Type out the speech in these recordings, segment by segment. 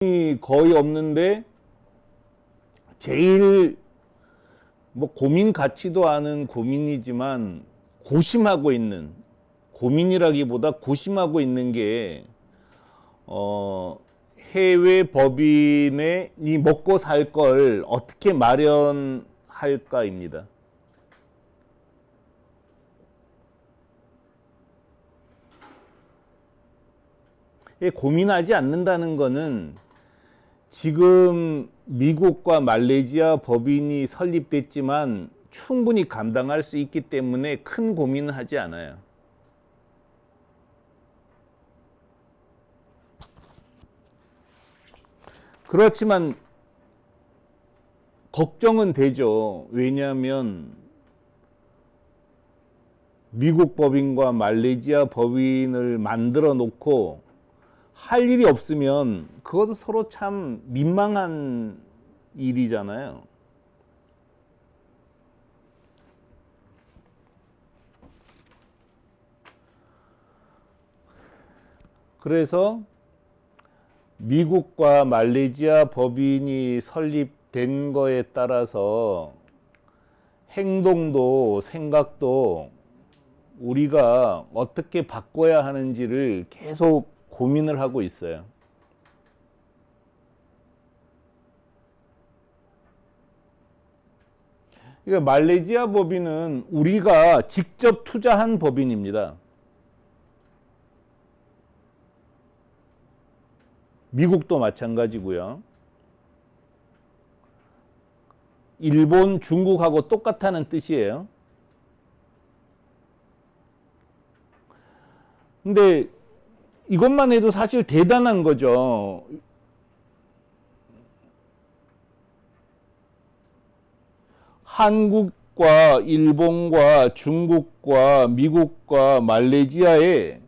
거의 없는데 제일 뭐 고민 같지도 않은 고민이지만 고심하고 있는, 고민이라기보다 고심하고 있는 게 해외 법인이 먹고 살 걸 어떻게 마련할까입니다. 고민하지 않는다는 거는 지금 미국과 말레이시아 법인이 설립됐지만 충분히 감당할 수 있기 때문에 큰 고민은 하지 않아요. 그렇지만 걱정은 되죠. 왜냐하면 미국 법인과 말레이시아 법인을 만들어 놓고 할 일이 없으면 그것도 서로 참 민망한 일이잖아요. 그래서 미국과 말레이시아 법인이 설립된 거에 따라서 행동도 생각도 우리가 어떻게 바꿔야 하는지를 계속 고민을 하고 있어요. 그러니까 말레이시아 법인은 우리가 직접 투자한 법인입니다. 미국도 마찬가지고요. 일본, 중국하고 똑같다는 뜻이에요. 근데 이것만 해도 사실 대단한 거죠. 한국과 일본과 중국과 미국과 말레이시아의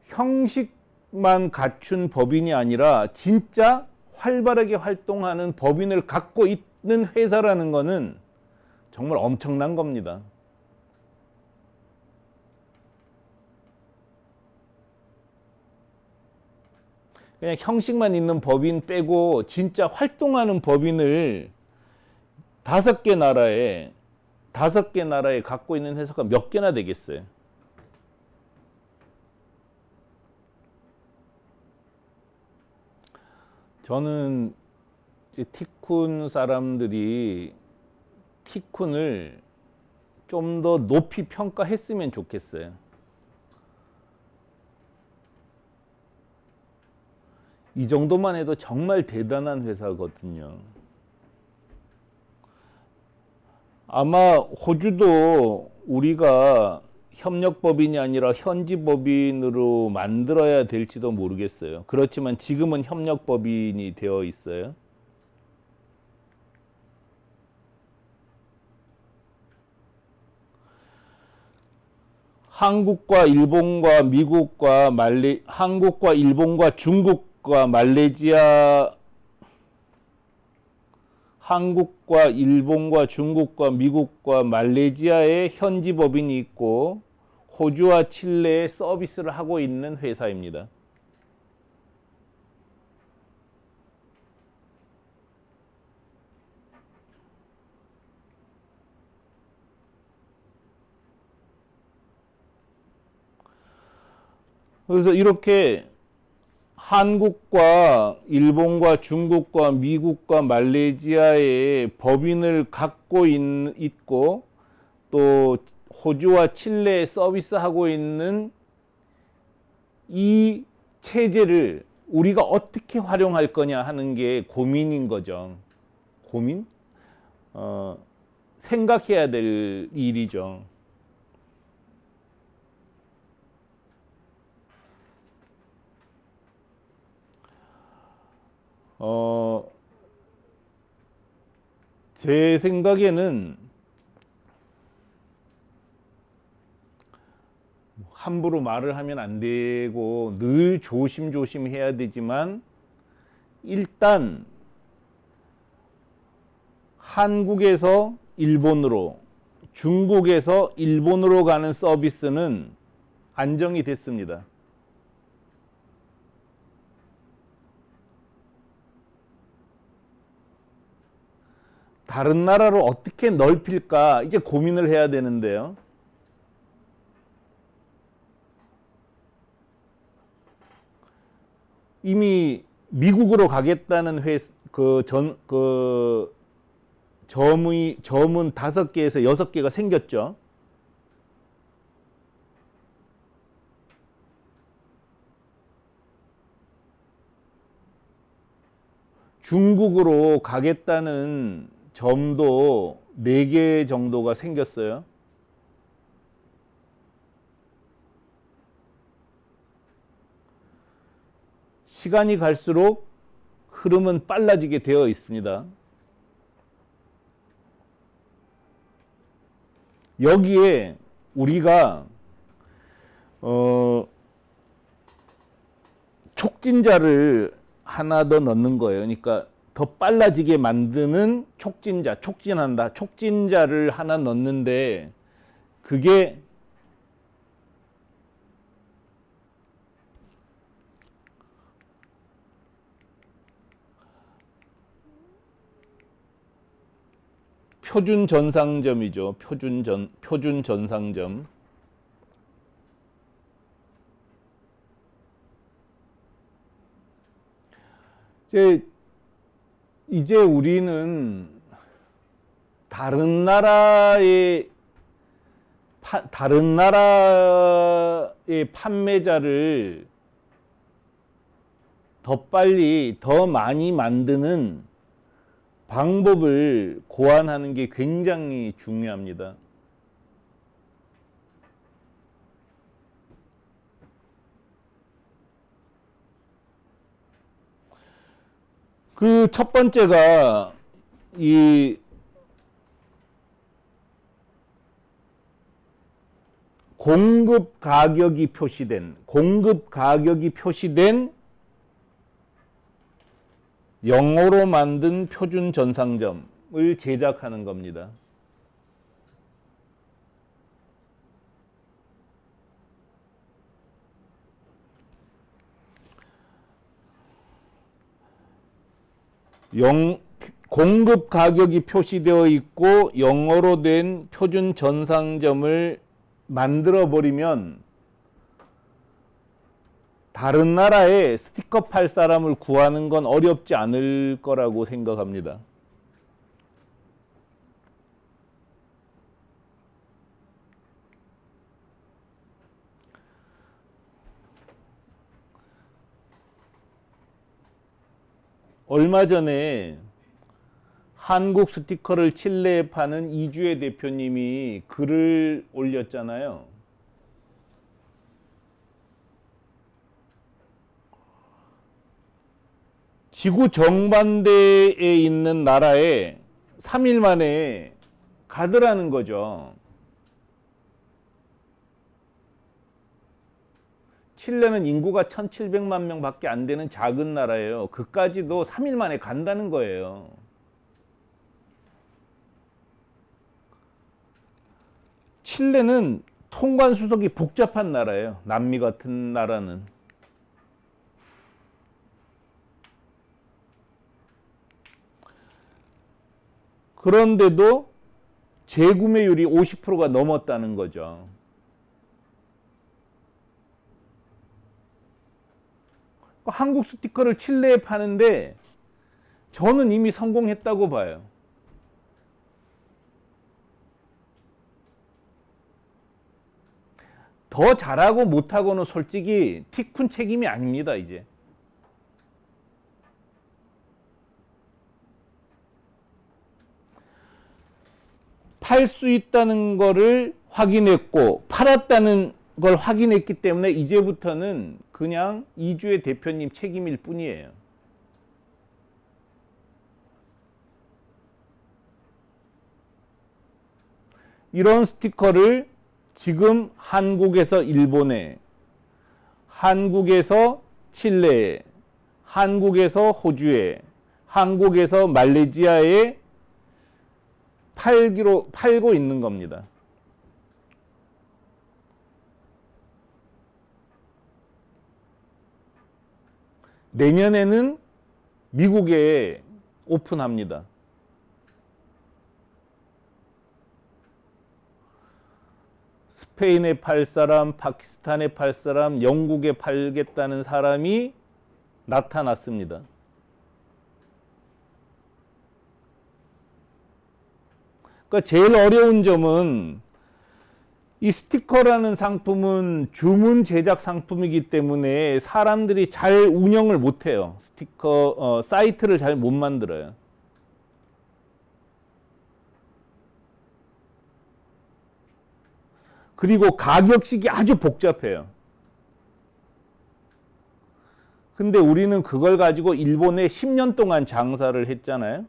형식만 갖춘 법인이 아니라 진짜 활발하게 활동하는 법인을 갖고 있는 회사라는 거는 정말 엄청난 겁니다. 그냥 형식만 있는 법인 빼고 진짜 활동하는 법인을 다섯 개 나라에 갖고 있는 회사가 몇 개나 되겠어요? 저는 티쿤 사람들이 티쿤을 좀 더 높이 평가했으면 좋겠어요. 이 정도만 해도 정말 대단한 회사거든요. 아마 호주도 우리가 협력법인이 아니라 현지법인으로 만들어야 될지도 모르겠어요. 그렇지만 지금은 협력법인이 되어 있어요. 한국과 일본과 미국과 한국과 일본과 중국과 말레이시아, 한국과 일본과 중국과 미국과 말레이시아의 현지 법인이 있고 호주와 칠레에 서비스를 하고 있는 회사입니다. 그래서 이렇게 한국과 일본과 중국과 미국과 말레이시아의 법인을 갖고 있고 또 호주와 칠레에 서비스하고 있는 이 체제를 우리가 어떻게 활용할 거냐 하는 게 고민인 거죠. 고민? 생각해야 될 일이죠. 제 생각에는 함부로 말을 하면 안 되고 늘 조심조심 해야 되지만 일단 한국에서 일본으로, 중국에서 일본으로 가는 서비스는 안정이 됐습니다. 다른 나라로 어떻게 넓힐까 이제 고민을 해야 되는데요. 이미 미국으로 가겠다는 점은 5개에서 6개가 생겼죠. 중국으로 가겠다는 점도 4개 정도가 생겼어요. 시간이 갈수록 흐름은 빨라지게 되어 있습니다. 여기에 우리가 촉진자를 하나 더 넣는 거예요. 그러니까 더 빨라지게 만드는 촉진자를 하나 넣는데 그게 표준 전상점이죠. 표준 전상점. 이제 우리는 다른 나라의 판매자를 더 빨리 더 많이 만드는 방법을 고안하는 게 굉장히 중요합니다. 그 첫 번째가 이 공급 가격이 표시된 영어로 만든 표준 전상점을 제작하는 겁니다. 공급 가격이 표시되어 있고 영어로 된 표준 전상점을 만들어 버리면 다른 나라에 스티커 팔 사람을 구하는 건 어렵지 않을 거라고 생각합니다. 얼마 전에 한국 스티커를 칠레에 파는 이주혜 대표님이 글을 올렸잖아요. 지구 정반대에 있는 나라에 3일 만에 가더라는 거죠. 칠레는 인구가 1700만 명밖에 안 되는 작은 나라예요. 그까지도 3일 만에 간다는 거예요. 칠레는 통관 수속이 복잡한 나라예요. 남미 같은 나라는. 그런데도 재구매율이 50%가 넘었다는 거죠. 한국 스티커를 칠레에 파는데 저는 이미 성공했다고 봐요. 더 잘하고 못하고는 솔직히 티쿤 책임이 아닙니다, 이제. 팔 수 있다는 거를 확인했고 팔았다는 걸 확인했기 때문에 이제부터는 그냥 이주혜 대표님 책임일 뿐이에요. 이런 스티커를 지금 한국에서 일본에, 한국에서 칠레에, 한국에서 호주에, 한국에서 말레이시아에 팔고 있는 겁니다. 내년에는 미국에 오픈합니다. 스페인에 팔 사람, 파키스탄에 팔 사람, 영국에 팔겠다는 사람이 나타났습니다. 그러니까 제일 어려운 점은 이 스티커라는 상품은 주문 제작 상품이기 때문에 사람들이 잘 운영을 못해요. 스티커 사이트를 잘 못 만들어요. 그리고 가격식이 아주 복잡해요. 근데 우리는 그걸 가지고 일본에 10년 동안 장사를 했잖아요.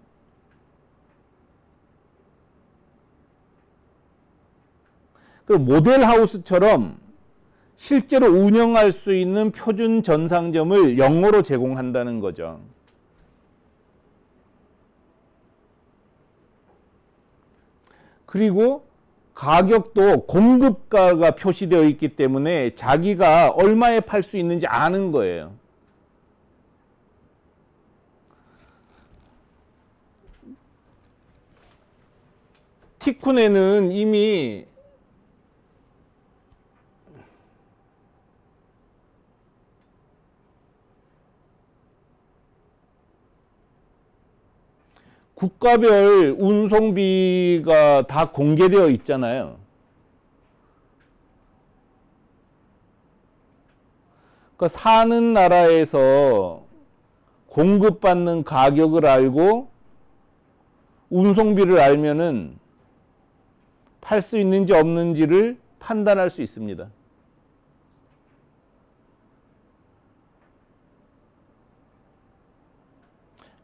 그 모델하우스처럼 실제로 운영할 수 있는 표준 전상점을 영어로 제공한다는 거죠. 그리고 가격도 공급가가 표시되어 있기 때문에 자기가 얼마에 팔 수 있는지 아는 거예요. 티쿤에는 이미 국가별 운송비가 다 공개되어 있잖아요. 그러니까 사는 나라에서 공급받는 가격을 알고 운송비를 알면은 팔 수 있는지 없는지를 판단할 수 있습니다.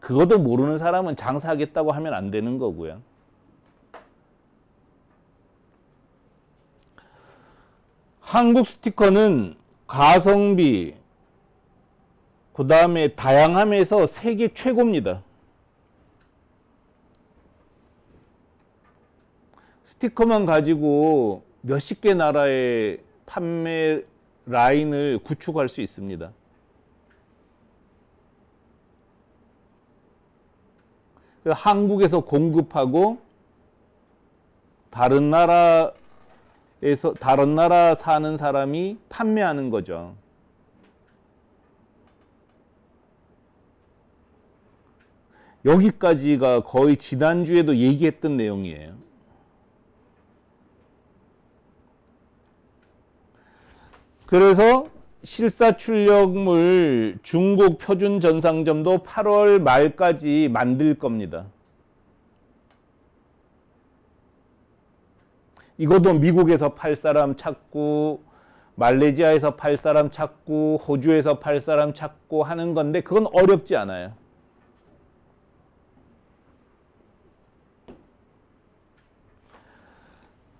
그것도 모르는 사람은 장사하겠다고 하면 안 되는 거고요. 한국 스티커는 가성비, 그 다음에 다양함에서 세계 최고입니다. 스티커만 가지고 몇십 개 나라의 판매 라인을 구축할 수 있습니다. 한국에서 공급하고 다른 나라 사는 사람이 판매하는 거죠. 여기까지가 거의 지난주에도 얘기했던 내용이에요. 그래서 실사출력물 중국 표준 전상점도 8월 말까지 만들 겁니다. 이것도 미국에서 팔 사람 찾고, 말레이시아에서 팔 사람 찾고, 호주에서 팔 사람 찾고 하는 건데 그건 어렵지 않아요.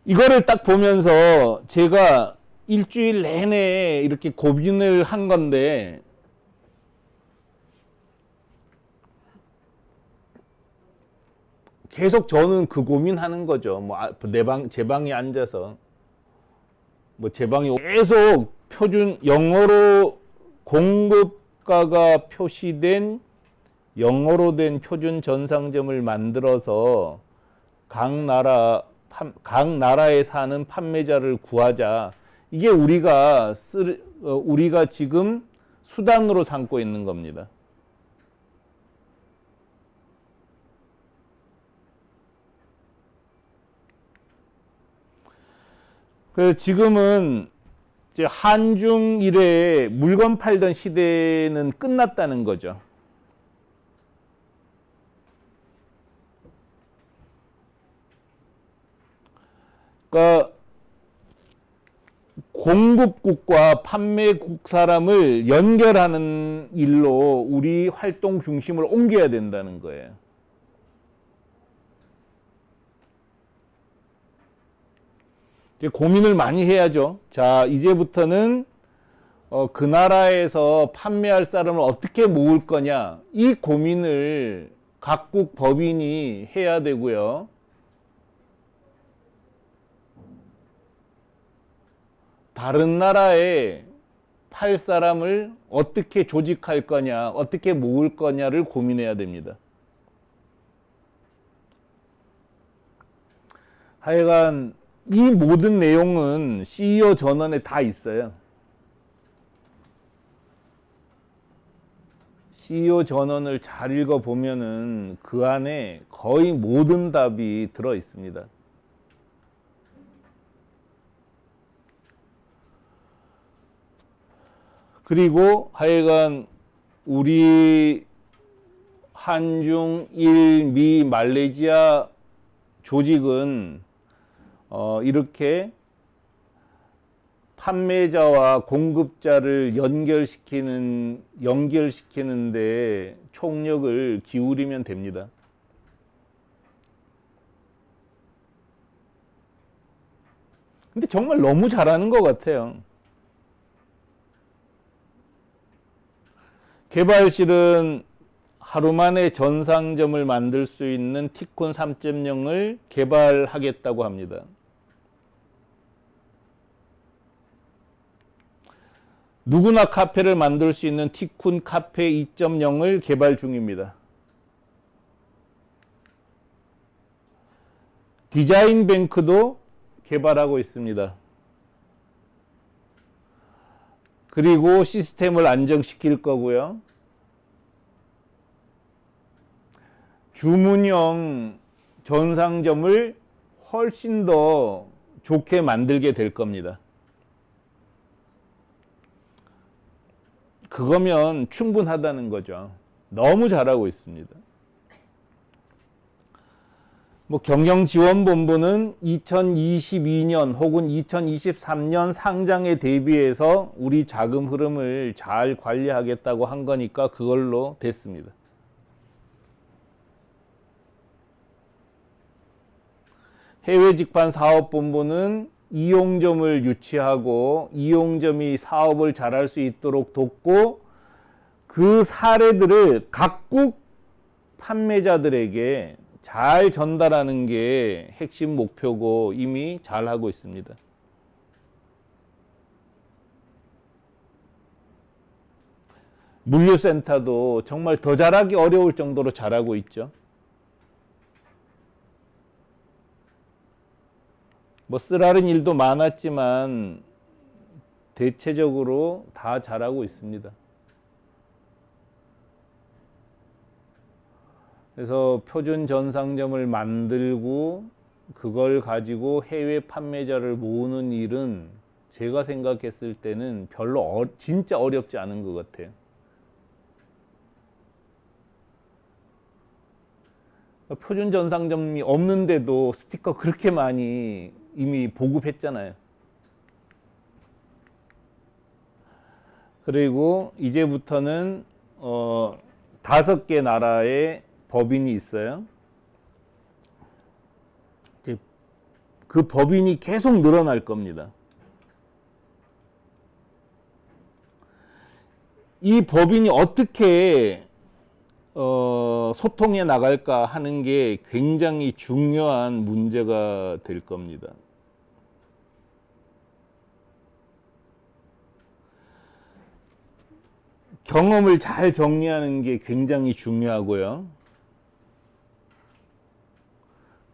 이거를 딱 보면서 제가 일주일 내내 이렇게 고민을 한 건데, 계속 저는 그 고민하는 거죠. 뭐 제 방에 앉아서 제 방에 계속 표준 영어로 공급가가 표시된 영어로 된 표준 전상점을 만들어서 각 나라에 사는 판매자를 구하자. 이게 우리가 지금 수단으로 삼고 있는 겁니다. 그래서 지금은 이제 한중일에 물건 팔던 시대는 끝났다는 거죠. 그러니까 공급국과 판매국 사람을 연결하는 일로 우리 활동 중심을 옮겨야 된다는 거예요. 이제 고민을 많이 해야죠. 자, 이제부터는 그 나라에서 판매할 사람을 어떻게 모을 거냐, 이 고민을 각국 법인이 해야 되고요. 다른 나라에 팔 사람을 어떻게 조직할 거냐, 어떻게 모을 거냐를 고민해야 됩니다. 하여간 이 모든 내용은 CEO 전원에 다 있어요. CEO 전원을 잘 읽어보면은 그 안에 거의 모든 답이 들어 있습니다. 그리고 하여간 우리 한중, 일, 미, 말레이시아 조직은 이렇게 판매자와 공급자를 연결시키는데 총력을 기울이면 됩니다. 근데 정말 너무 잘하는 것 같아요. 개발실은 하루 만에 전상점을 만들 수 있는 티콘 3.0을 개발하겠다고 합니다. 누구나 카페를 만들 수 있는 티쿤 카페 2.0을 개발 중입니다. 디자인 뱅크도 개발하고 있습니다. 그리고 시스템을 안정시킬 거고요. 주문형 전상점을 훨씬 더 좋게 만들게 될 겁니다. 그거면 충분하다는 거죠. 너무 잘하고 있습니다. 경영지원본부는 2022년 혹은 2023년 상장에 대비해서 우리 자금 흐름을 잘 관리하겠다고 한 거니까 그걸로 됐습니다. 해외직판사업본부는 이용점을 유치하고 이용점이 사업을 잘할 수 있도록 돕고 그 사례들을 각국 판매자들에게 잘 전달하는 게 핵심 목표고 이미 잘하고 있습니다. 물류센터도 정말 더 잘하기 어려울 정도로 잘하고 있죠. 쓰라린 일도 많았지만 대체적으로 다 잘하고 있습니다. 그래서 표준 전상점을 만들고 그걸 가지고 해외 판매자를 모으는 일은 제가 생각했을 때는 별로 진짜 어렵지 않은 것 같아요. 표준 전상점이 없는데도 스티커 그렇게 많이 이미 보급했잖아요. 그리고 이제부터는 5개 나라의 법인이 있어요. 그 법인이 계속 늘어날 겁니다. 이 법인이 어떻게 소통해 나갈까 하는 게 굉장히 중요한 문제가 될 겁니다. 경험을 잘 정리하는 게 굉장히 중요하고요.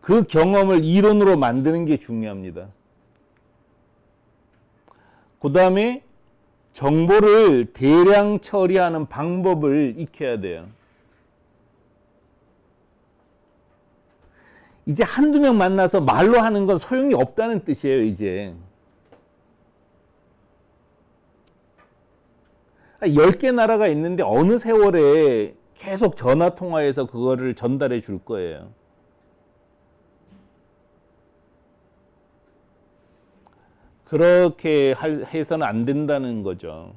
그 경험을 이론으로 만드는 게 중요합니다. 그 다음에 정보를 대량 처리하는 방법을 익혀야 돼요. 이제 한두 명 만나서 말로 하는 건 소용이 없다는 뜻이에요, 이제. 10개 나라가 있는데 어느 세월에 계속 전화 통화해서 그거를 전달해 줄 거예요. 그렇게 해서는 안 된다는 거죠.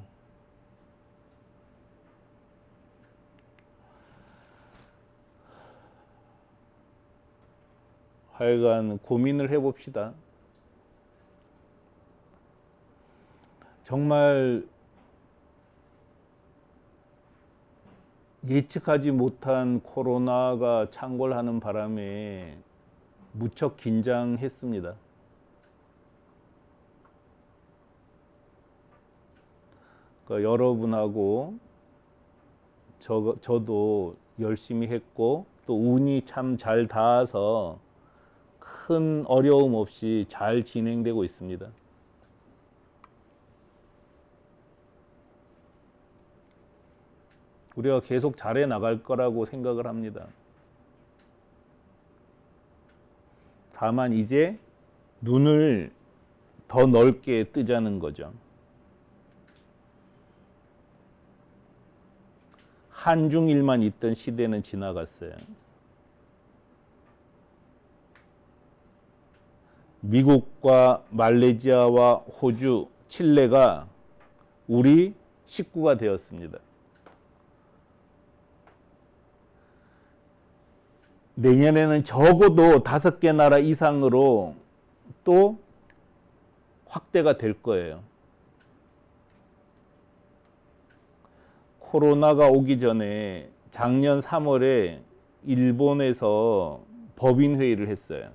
하여간 고민을 해봅시다. 정말 예측하지 못한 코로나가 창궐하는 바람에 무척 긴장했습니다. 그러니까 여러분하고 저도 열심히 했고 또 운이 참 잘 닿아서 큰 어려움 없이 잘 진행되고 있습니다. 우리가 계속 잘해 나갈 거라고 생각을 합니다. 다만 이제 눈을 더 넓게 뜨자는 거죠. 한중일만 있던 시대는 지나갔어요. 미국과 말레이시아와 호주, 칠레가 우리 식구가 되었습니다. 내년에는 적어도 5개 나라 이상으로 또 확대가 될 거예요. 코로나가 오기 전에 작년 3월에 일본에서 법인 회의를 했어요.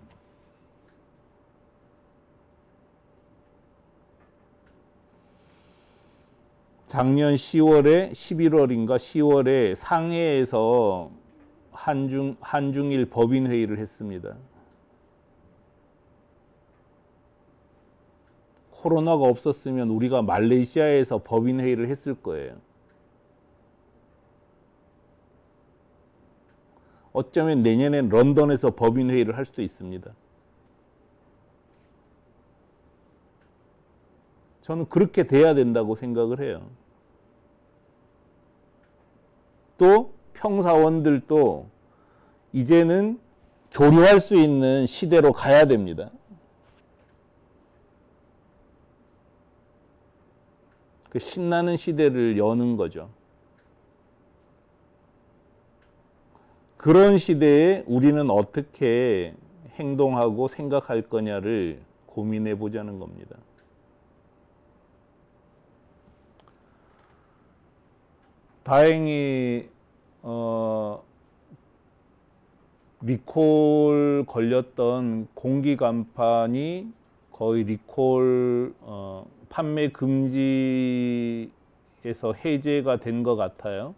작년 10월에 11월인가 10월에 상해에서 한중일 법인 회의를 했습니다. 코로나가 없었으면 우리가 말레이시아에서 법인 회의를 했을 거예요. 어쩌면 내년엔 런던에서 법인 회의를 할 수도 있습니다. 저는 그렇게 돼야 된다고 생각을 해요. 또 평사원들도 이제는 교류할 수 있는 시대로 가야 됩니다. 그 신나는 시대를 여는 거죠. 그런 시대에 우리는 어떻게 행동하고 생각할 거냐를 고민해 보자는 겁니다. 다행히 리콜 걸렸던 공기 간판이 거의 리콜 판매 금지에서 해제가 된 것 같아요.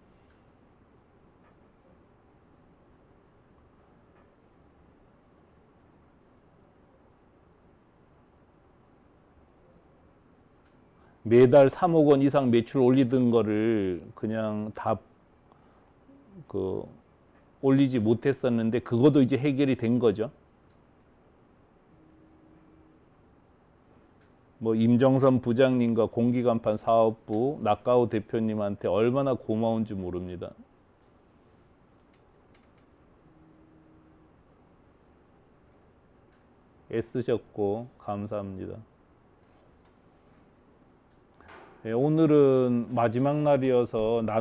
매달 3억 원 이상 매출 올리던 거를 그냥 다 올리지 못했었는데 그것도 이제 해결이 된 거죠. 뭐 임정선 부장님과 공기간판 사업부 낙가우 대표님한테 얼마나 고마운지 모릅니다. 애쓰셨고 감사합니다. 네, 오늘은 마지막 날이어서